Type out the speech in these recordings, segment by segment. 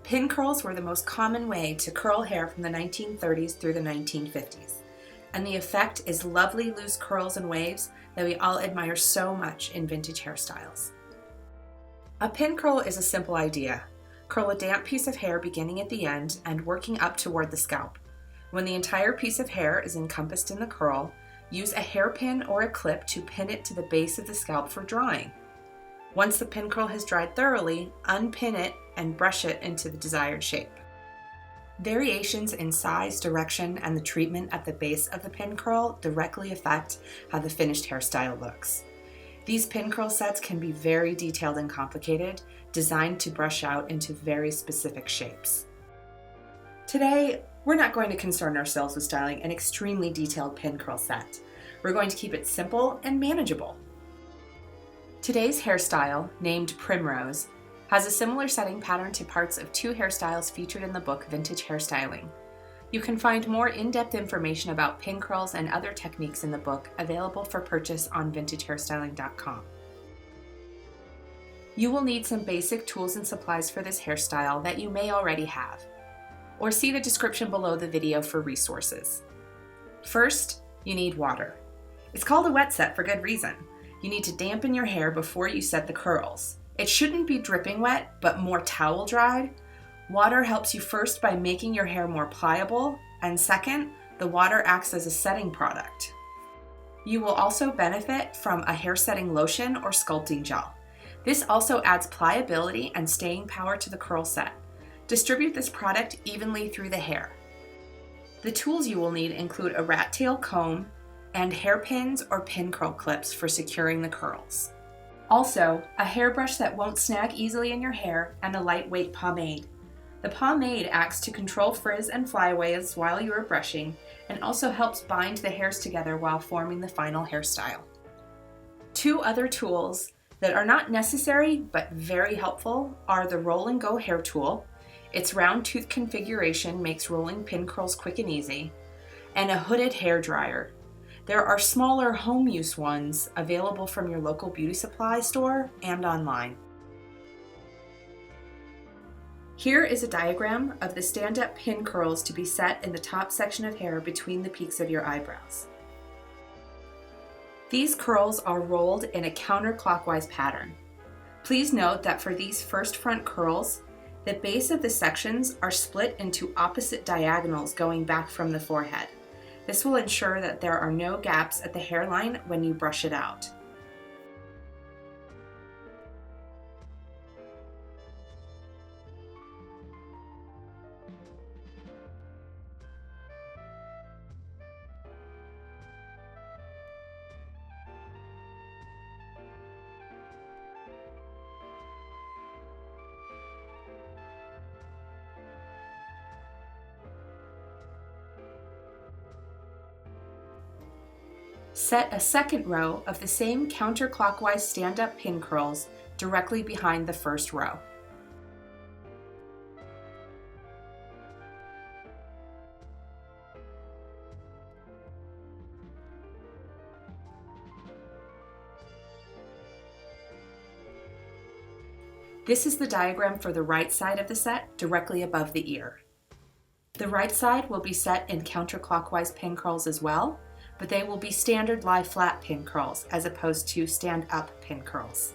Pin curls were the most common way to curl hair from the 1930s through the 1950s, and the effect is lovely loose curls and waves that we all admire so much in vintage hairstyles. A pin curl is a simple idea. Curl a damp piece of hair beginning at the end and working up toward the scalp. When the entire piece of hair is encompassed in the curl, use a hairpin or a clip to pin it to the base of the scalp for drying. Once the pin curl has dried thoroughly, unpin it and brush it into the desired shape. Variations in size, direction, and the treatment at the base of the pin curl directly affect how the finished hairstyle looks. These pin curl sets can be very detailed and complicated, designed to brush out into very specific shapes. Today, we're not going to concern ourselves with styling an extremely detailed pin curl set. We're going to keep it simple and manageable. Today's hairstyle, named Primrose, has a similar setting pattern to parts of two hairstyles featured in the book Vintage Hairstyling. You can find more in-depth information about pin curls and other techniques in the book available for purchase on vintagehairstyling.com. You will need some basic tools and supplies for this hairstyle that you may already have, or see the description below the video for resources. First, you need water. It's called a wet set for good reason. You need to dampen your hair before you set the curls. It shouldn't be dripping wet, but more towel dried. Water helps you first by making your hair more pliable, and second, the water acts as a setting product. You will also benefit from a hair setting lotion or sculpting gel. This also adds pliability and staying power to the curl set. Distribute this product evenly through the hair. The tools you will need include a rat tail comb and hairpins or pin curl clips for securing the curls. Also, a hairbrush that won't snag easily in your hair and a lightweight pomade. The pomade acts to control frizz and flyaways while you are brushing and also helps bind the hairs together while forming the final hairstyle. Two other tools that are not necessary but very helpful are the Roll and Go hair tool. Its round tooth configuration makes rolling pin curls quick and easy, and a hooded hair dryer. There are smaller home use ones available from your local beauty supply store and online. Here is a diagram of the stand-up pin curls to be set in the top section of hair between the peaks of your eyebrows. These curls are rolled in a counterclockwise pattern. Please note that for these first front curls, the base of the sections are split into opposite diagonals going back from the forehead. This will ensure that there are no gaps at the hairline when you brush it out. Set a second row of the same counterclockwise stand-up pin curls directly behind the first row. This is the diagram for the right side of the set directly above the ear. The right side will be set in counterclockwise pin curls as well, but they will be standard lie flat pin curls as opposed to stand up pin curls.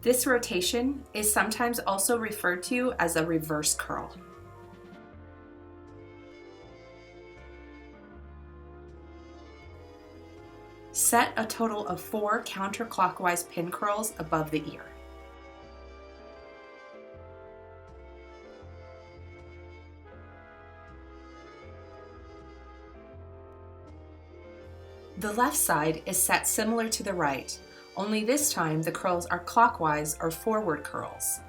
This rotation is sometimes also referred to as a reverse curl. Set a total of 4 counterclockwise pin curls above the ear. The left side is set similar to the right, only this time the curls are clockwise or forward curls.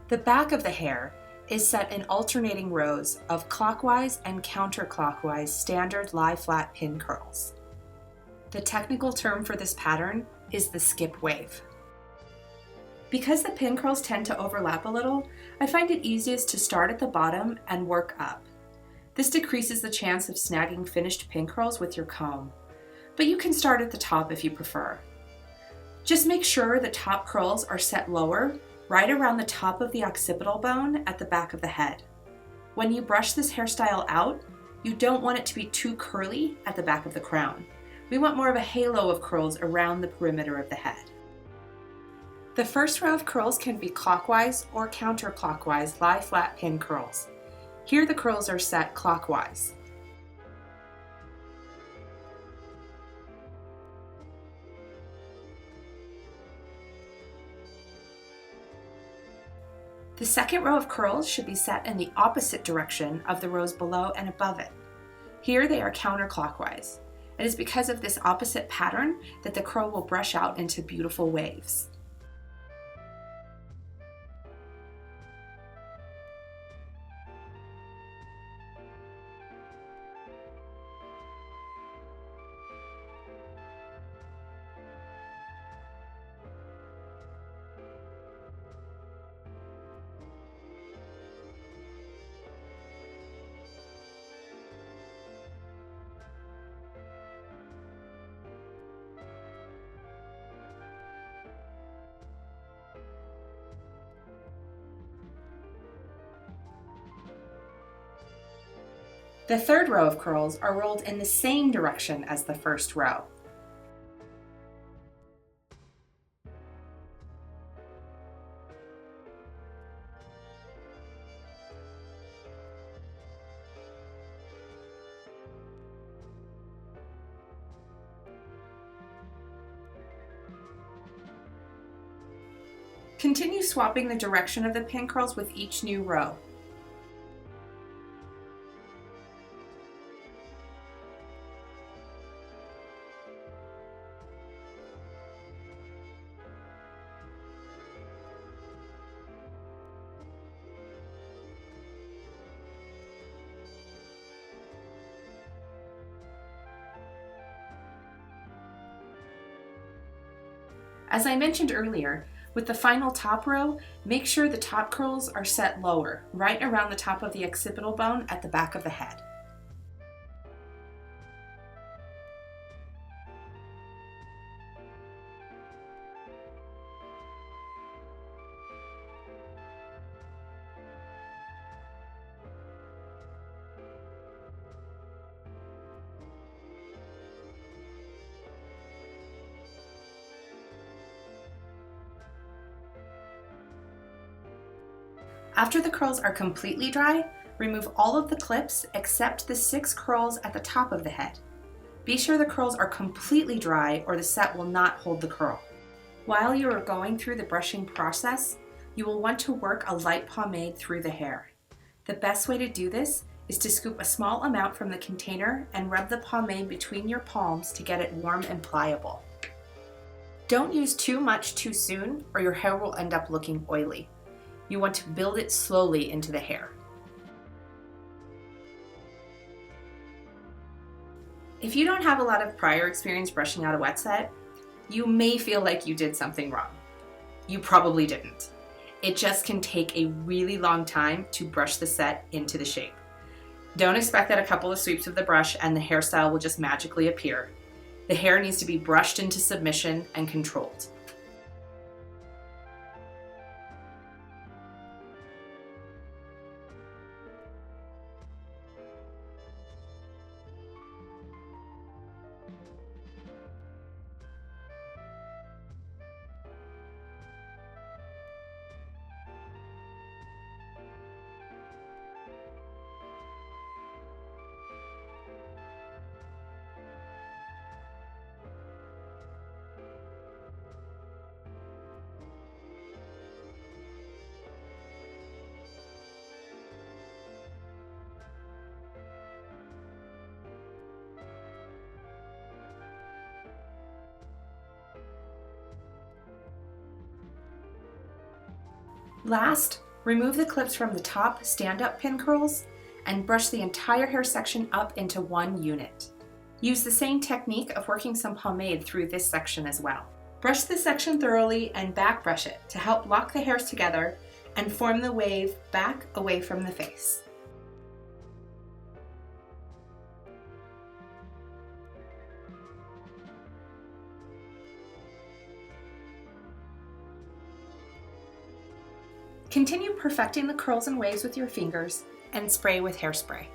The back of the hair is set in alternating rows of clockwise and counterclockwise standard lie-flat pin curls. The technical term for this pattern is the skip wave. Because the pin curls tend to overlap a little, I find it easiest to start at the bottom and work up. This decreases the chance of snagging finished pin curls with your comb, but you can start at the top if you prefer. Just make sure the top curls are set lower, right around the top of the occipital bone at the back of the head. When you brush this hairstyle out, you don't want it to be too curly at the back of the crown. We want more of a halo of curls around the perimeter of the head. The first row of curls can be clockwise or counterclockwise lie-flat pin curls. Here the curls are set clockwise. The second row of curls should be set in the opposite direction of the rows below and above it. Here they are counterclockwise. It is because of this opposite pattern that the curl will brush out into beautiful waves. The third row of curls are rolled in the same direction as the first row. Continue swapping the direction of the pin curls with each new row. As I mentioned earlier, with the final top row, make sure the top curls are set lower, right around the top of the occipital bone at the back of the head. After the curls are completely dry, remove all of the clips except the 6 curls at the top of the head. Be sure the curls are completely dry or the set will not hold the curl. While you are going through the brushing process, you will want to work a light pomade through the hair. The best way to do this is to scoop a small amount from the container and rub the pomade between your palms to get it warm and pliable. Don't use too much too soon or your hair will end up looking oily. You want to build it slowly into the hair. If you don't have a lot of prior experience brushing out a wet set, you may feel like you did something wrong. You probably didn't. It just can take a really long time to brush the set into the shape. Don't expect that a couple of sweeps of the brush and the hairstyle will just magically appear. The hair needs to be brushed into submission and controlled. Last, Remove the clips from the top stand-up pin curls and brush the entire hair section up into one unit. Use the same technique of working some pomade through this section as well. Brush the section thoroughly and back brush it to help lock the hairs together and form the wave back away from the face. Continue perfecting the curls and waves with your fingers and spray with hairspray.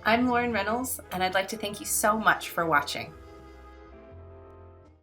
I'm Lauren Reynolds, and I'd like to thank you so much for watching.